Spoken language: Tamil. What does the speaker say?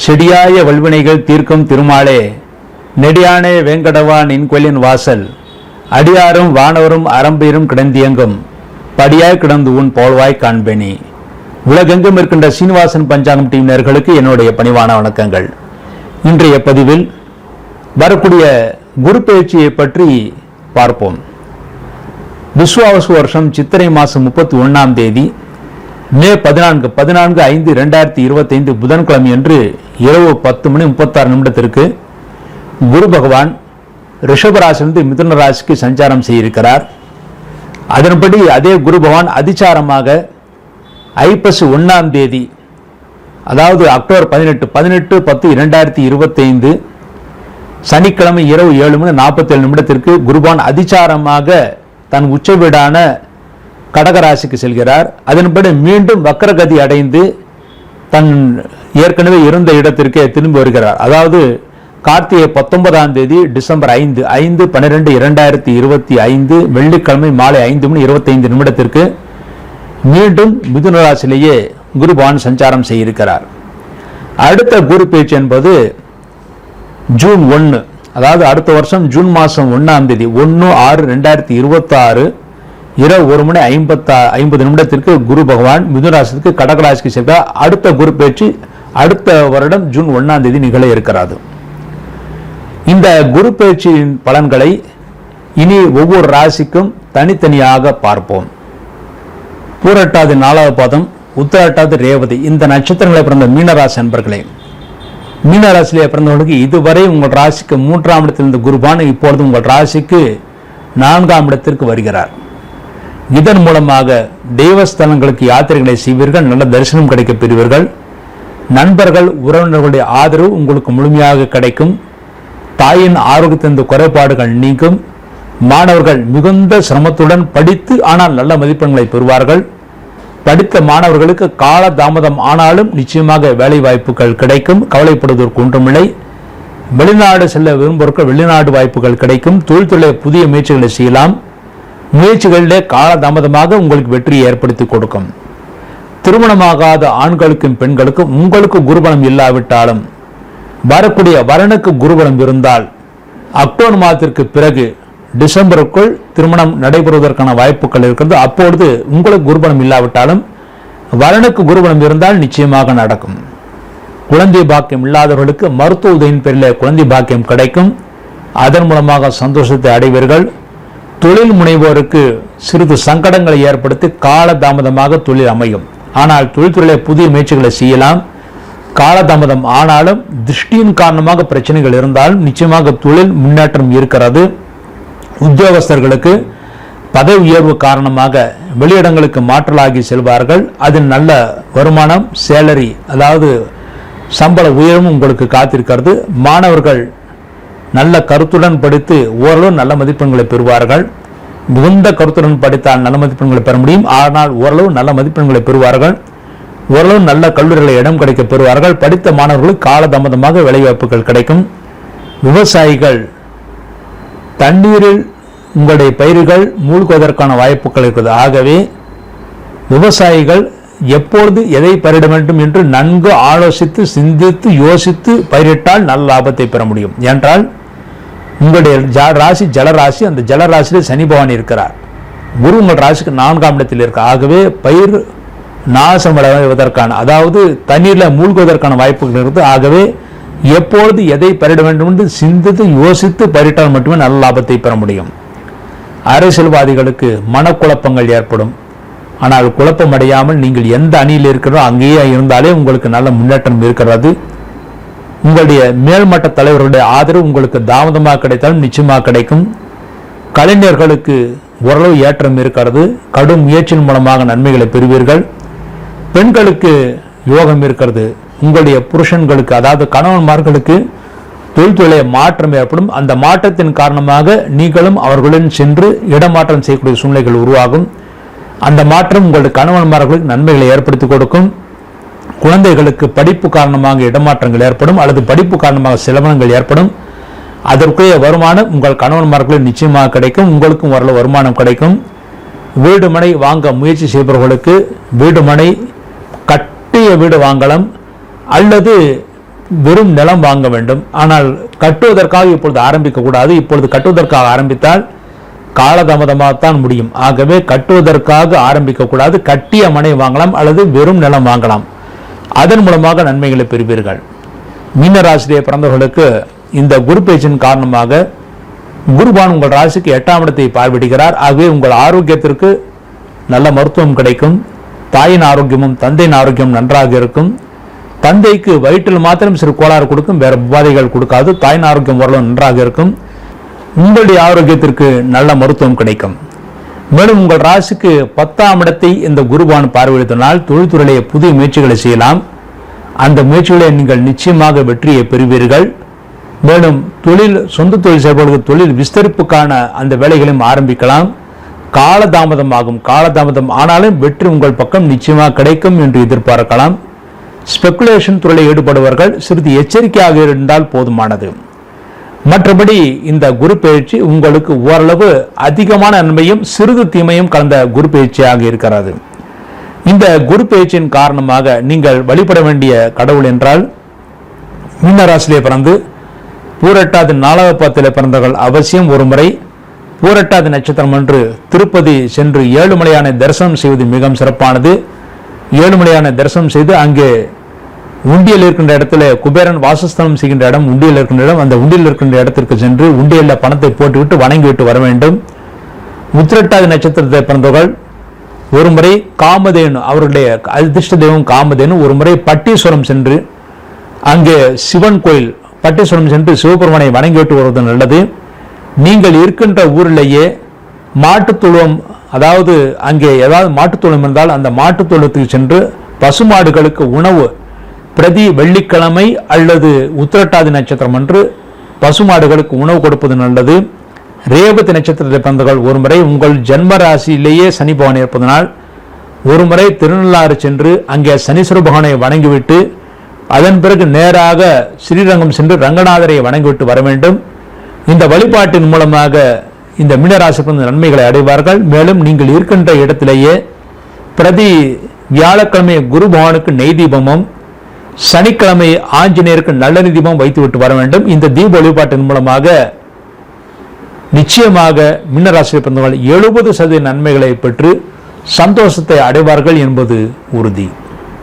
செடியாய வல்வினைகள் தீர்க்கும் திருமாலே, நெடியானே வேங்கடவா நின் கோயிலின் வாசல், அடியாரும் வானவரும் அரம்பையரும் கிடந்தியங்கும் படியாய் கிடந்து உன் போல்வாய் காண்பேனி. உலகெங்கும் இருக்கின்ற சீனிவாசன் பஞ்சாங்கம் டீம் நேயர்களுக்கு என்னுடைய பணிவான வணக்கங்கள். இன்றைய பதிவில் வரக்கூடிய குரு பயிற்சியை பற்றி பார்ப்போம். விஸ்வாவசு வருஷம் சித்திரை மாதம் 31ஆம் தேதி மே 14/5/2025 புதன்கிழமை அன்று இரவு 10:36 குரு பகவான் ரிஷபராசிலிருந்து மிதுன ராசிக்கு சஞ்சாரம் செய்திருக்கிறார். அதன்படி அதே குரு பகவான் அதிசாரமாக ஐப்பசி 1ஆம் தேதி, அதாவது அக்டோபர் 18/10/2025 சனிக்கிழமை இரவு 7:47 குருபகவான் அதிசாரமாக தன் உச்ச வீடான கடகராசிக்கு செல்கிறார். அதன்படி மீண்டும் வக்கரகதி அடைந்து தன் ஏற்கனவே இருந்த இடத்திற்கே திரும்பி வருகிறார். அதாவது கார்த்திகை 19ஆம் தேதி டிசம்பர் 5/12/2025 வெள்ளிக்கிழமை மாலை 5:25 மீண்டும் மிதுன ராசியிலேயே குரு பகவான் சஞ்சாரம் செய்திருக்கிறார். அடுத்த குரு பேச்சு என்பது ஜூன் 1, அதாவது அடுத்த வருஷம் ஜூன் மாதம் 1ஆம் தேதி 1/6/2026 இரவு 1:50 குரு பகவான் மிதுன ராசிக்கு கடகராசிக்கு செல்கிறார். அடுத்த குரு பேச்சு அடுத்த வருடம் ஜூன் 1ஆம் தேதி நிகழ இருக்கிறது. இந்த குரு பேச்சின் பலன்களை இனி ஒவ்வொரு ராசிக்கும் தனித்தனியாக பார்ப்போம். பூரட்டாதி 4வது பாதம், உத்திரட்டாதி ரேவதி இந்த நட்சத்திரங்களை பிறந்த மீனராசி அன்பர்களே, மீனராசியிலே பிறந்தவர்களுக்கு இதுவரை உங்கள் ராசிக்கு 3ஆம் இடத்தில் இருந்த குருபான் இப்பொழுது உங்கள் ராசிக்கு 4ஆம் இடத்திற்கு வருகிறார். இதன் மூலமாக தெய்வஸ்தலங்களுக்கு யாத்திரைகளை செய்வீர்கள், நல்ல தரிசனம் கிடைக்க பெறுவீர்கள். நண்பர்கள் உறவினர்களுடைய ஆதரவு உங்களுக்கு முழுமையாக கிடைக்கும். தாயின் ஆரோக்கியத்தின் குறைபாடுகள் நீங்கும். மாணவர்கள் மிகுந்த சிரமத்துடன் படித்து ஆனால் நல்ல மதிப்பெண்களை பெறுவார்கள். படித்த மாணவர்களுக்கு கால தாமதம் ஆனாலும் நிச்சயமாக வேலை வாய்ப்புகள் கிடைக்கும். கவலைப்படுவதற்கு ஒன்றுமில்லை. வெளிநாடு செல்ல விரும்புவதற்கு வெளிநாடு வாய்ப்புகள் கிடைக்கும். தொழில்துறை புதிய முயற்சிகளை செய்யலாம். முயற்சிகளிலே கால தாமதமாக உங்களுக்கு வெற்றியை ஏற்படுத்தி கொடுக்கும். திருமணமாகாத ஆண்களுக்கும் பெண்களுக்கும் உங்களுக்கு குருபலம் இல்லாவிட்டாலும் வரக்கூடிய வரனுக்கு குருபலம் இருந்தால் அக்டோபர் மாதத்திற்கு பிறகு டிசம்பருக்குள் திருமணம் நடைபெறுவதற்கான வாய்ப்புகள் இருக்கிறது. அப்பொழுது உங்களுக்கு குருபலம் இல்லாவிட்டாலும் வரனுக்கு குருபலம் இருந்தால் நிச்சயமாக நடக்கும். குழந்தை பாக்கியம் இல்லாதவர்களுக்கு மருத்துவ உதவியின் பேரில் குழந்தை பாக்கியம் கிடைக்கும். அதன் மூலமாக சந்தோஷத்தை அடைவீர்கள். தொழில் முனைவோருக்கு சிறிது சங்கடங்களை ஏற்படுத்தி கால தாமதமாக தொழில் அமையும். ஆனால் தொழில்துறையிலே புதிய முயற்சிகளை செய்யலாம். காலதாமதம் ஆனாலும் திருஷ்டியின் காரணமாக பிரச்சனைகள் இருந்தாலும் நிச்சயமாக தொழில் முன்னேற்றம் இருக்கிறது. உத்தியோகஸ்தர்களுக்கு பதவி உயர்வு காரணமாக வெளியிடங்களுக்கு மாற்றலாகி செல்வார்கள். அதில் நல்ல வருமானம், சேலரி, அதாவது சம்பள உயர்வும் உங்களுக்கு காத்திருக்கிறது. மாணவர்கள் நல்ல கருத்துடன் படித்து ஓரளவு நல்ல மதிப்பெண்களை பெறுவார்கள். மிகுந்த கருத்துடன் படித்தால் நல்ல மதிப்பெண்களை பெற முடியும். ஆனால் ஓரளவு நல்ல மதிப்பெண்களை பெறுவார்கள். ஓரளவு நல்ல கல்லூரிகளை இடம் கிடைக்க பெறுவார்கள். படித்த மாணவர்களுக்கு காலதாமதமாக வேலைவாய்ப்புகள் கிடைக்கும். விவசாயிகள் தண்ணீரில் உங்களுடைய பயிர்கள் மூழ்குவதற்கான வாய்ப்புகள் இருக்கிறது. ஆகவே விவசாயிகள் எப்பொழுது எதை பயிரிட வேண்டும் என்று நன்கு ஆலோசித்து சிந்தித்து யோசித்து பயிரிட்டால் நல்ல லாபத்தை பெற முடியும். என்றால் உங்களுடைய ராசி ஜலராசி, அந்த ஜலராசியில் சனி பகவான் இருக்கிறார். குரு உங்கள் ராசிக்கு 4ஆம் இடத்தில் இருக்க. ஆகவே பயிர் நாசம் அடைவதற்கான, அதாவது தண்ணீரில் மூழ்குவதற்கான வாய்ப்புகள் இருக்குது. ஆகவே எப்பொழுது எதை பயிரிட வேண்டும் என்று சிந்தித்து யோசித்து பயிரிட்டால் மட்டுமே நல்ல லாபத்தை பெற முடியும். அரசியல்வாதிகளுக்கு மனக்குழப்பங்கள் ஏற்படும். ஆனால் குழப்பம் அடையாமல் நீங்கள் எந்த அணியில் இருக்கிறதோ அங்கேயே இருந்தாலே உங்களுக்கு நல்ல முன்னேற்றம் இருக்கிறது. உங்களுடைய மேல்மட்ட தலைவர்களுடைய ஆதரவு உங்களுக்கு தாமதமாக கிடைத்தாலும் நிச்சயமாக கிடைக்கும். கலைஞர்களுக்கு ஓரளவு ஏற்றம் இருக்கிறது. கடும் முயற்சியின் மூலமாக நன்மைகளை பெறுவீர்கள். பெண்களுக்கு யோகம் இருக்கிறது. உங்களுடைய புருஷன்களுக்கு, அதாவது கணவன்மார்களுக்கு தொழில்துறை மாற்றம் ஏற்படும். அந்த மாற்றத்தின் காரணமாக நீங்களும் அவர்களுடன் சென்று இடமாற்றம் செய்யக்கூடிய சூழ்நிலைகள் உருவாகும். அந்த மாற்றம் உங்களுடைய கணவன்மார்களுக்கு நன்மைகளை ஏற்படுத்தி கொடுக்கும். குழந்தைகளுக்கு படிப்பு காரணமாக இடமாற்றங்கள் ஏற்படும் அல்லது படிப்பு காரணமாக செலவினங்கள் ஏற்படும். அதற்குரிய வருமானம் உங்கள் கணவன்மார்களுக்கு நிச்சயமாக கிடைக்கும். உங்களுக்கும் ஓரளவு வருமானம் கிடைக்கும். வீடு மனை வாங்க முயற்சி செய்பவர்களுக்கு வீடு மனை கட்டிய வீடு வாங்கலாம் அல்லது வெறும் நிலம் வாங்க வேண்டும். ஆனால் கட்டுவதற்காக இப்பொழுது ஆரம்பிக்க கூடாது. இப்பொழுது கட்டுவதற்காக ஆரம்பித்தால் காலதாமதமாகத்தான் முடியும். ஆகவே கட்டுவதற்காக ஆரம்பிக்க கூடாது. கட்டிய மனை வாங்கலாம் அல்லது வெறும் நிலம் வாங்கலாம். அதன் மூலமாக நன்மைகளை பெறுவீர்கள். மீன ராசியிலே பிறந்தவர்களுக்கு இந்த குரு பேச்சின் காரணமாக குருபான் உங்கள் ராசிக்கு 8ஆம் இடத்தை பார்வையிடுகிறார். ஆகவே உங்கள் ஆரோக்கியத்திற்கு நல்ல மருத்துவம் கிடைக்கும். தாயின் ஆரோக்கியமும் தந்தையின் ஆரோக்கியம் நன்றாக இருக்கும். தந்தைக்கு வயிற்றில் மாத்திரம் சிறு கோளாறு கொடுக்கும், வேற உபாதைகள் கொடுக்காது. தாயின் ஆரோக்கியம் ஓரளவு நன்றாக இருக்கும். உங்களுடைய ஆரோக்கியத்திற்கு நல்ல மருத்துவம் கிடைக்கும். மேலும் உங்கள் ராசிக்கு 10ஆம் இடத்தை இந்த குருபான் பார்வையிடுவதனால் தொழில்துறையிலே புதிய முயற்சிகளை செய்யலாம். அந்த முயற்சிகளை நீங்கள் நிச்சயமாக வெற்றியை பெறுவீர்கள். மேலும் சொந்த தொழில் செய்பவர்களுக்கு தொழில் விஸ்தரிப்புக்கான அந்த வேலைகளையும் ஆரம்பிக்கலாம். காலதாமதம் ஆனாலும் வெற்றி உங்கள் பக்கம் நிச்சயமாக கிடைக்கும் என்று எதிர்பார்க்கலாம். ஸ்பெகுலேஷன் துறையில் ஈடுபடுபவர்கள் சிறிது எச்சரிக்கையாக இருந்தால் போதுமானது. மற்றபடி இந்த குரு பயிற்சி உங்களுக்கு ஓரளவு அதிகமான நன்மையும் சிறிது தீமையும் கலந்த குரு பயிற்சியாக இருக்கிறது. இந்த குரு பயிற்சியின் காரணமாக நீங்கள் வழிபட வேண்டிய கடவுள் என்றால், மீனராசியிலே பிறந்து பூரட்டாதி 4வது பாதத்திலே பிறந்தவர்கள் அவசியம் ஒரு முறை பூரட்டாதி நட்சத்திரம் அன்று திருப்பதி சென்று ஏழுமலையானை தரிசனம் செய்வது மிகவும் சிறப்பானது. ஏழுமலையானை தரிசனம் செய்து அங்கே உண்டியல் இருக்கின்ற இடத்துல குபேரன் வாசஸ்தானம் செய்கின்ற இடம் உண்டியல் இருக்கின்ற இடம், அந்த உண்டியல் இருக்கின்ற இடத்திற்கு சென்று உண்டியல்ல பணத்தை போட்டுவிட்டு வணங்கிவிட்டு வர வேண்டும். உத்திரட்டாதி நட்சத்திரத்தை பிறந்தவர்கள் ஒரு முறை காமதேனு, அவருடைய அதிர்ஷ்ட தெய்வம் காமதேனு, ஒரு முறை பட்டீஸ்வரம் சென்று அங்கே சிவன் கோயில் பட்டீஸ்வரம் சென்று சிவபெருமானை வணங்கிவிட்டு வருவது நல்லது. நீங்கள் இருக்கின்ற ஊரிலேயே மாட்டுத்தொழுவம், அதாவது அங்கே ஏதாவது மாட்டுத்தொழுவம் இருந்தால் அந்த மாட்டுத்தொழுவத்துக்கு சென்று பசுமாடுகளுக்கு உணவு பிரதி வெள்ளிக்கிழமை அல்லது உத்திரட்டாதி நட்சத்திரம் அன்று பசுமாடுகளுக்கு உணவு கொடுப்பது நல்லது. ரேவதி நட்சத்திரத்தை பிறந்தவர்கள் ஒரு முறை உங்கள் ஜென்ம ராசியிலேயே சனி பகவான் இருப்பதனால் ஒரு முறை திருநள்ளாறு சென்று அங்கே சனீஸ்வர பகவானை வணங்கிவிட்டு அதன் பிறகு நேராக ஸ்ரீரங்கம் சென்று ரங்கநாதரை வணங்கிவிட்டு வர வேண்டும். இந்த வழிபாட்டின் மூலமாக இந்த மீனராசி நன்மைகளை அடைவார்கள். மேலும் நீங்கள் இருக்கின்ற இடத்திலேயே பிரதி வியாழக்கிழமை குரு பகவானுக்கு நெய் தீபமும் சனிக்கிழமை ஆஞ்சநேயருக்கு நல்ல தீபம் வைத்துவிட்டு வர வேண்டும். இந்த தீப வழிபாட்டின் மூலமாக நிச்சயமாக மீனராசியில் பிறந்தவர்கள் 70% நன்மைகளை பெற்று சந்தோஷத்தை அடைவார்கள் என்பது உறுதி.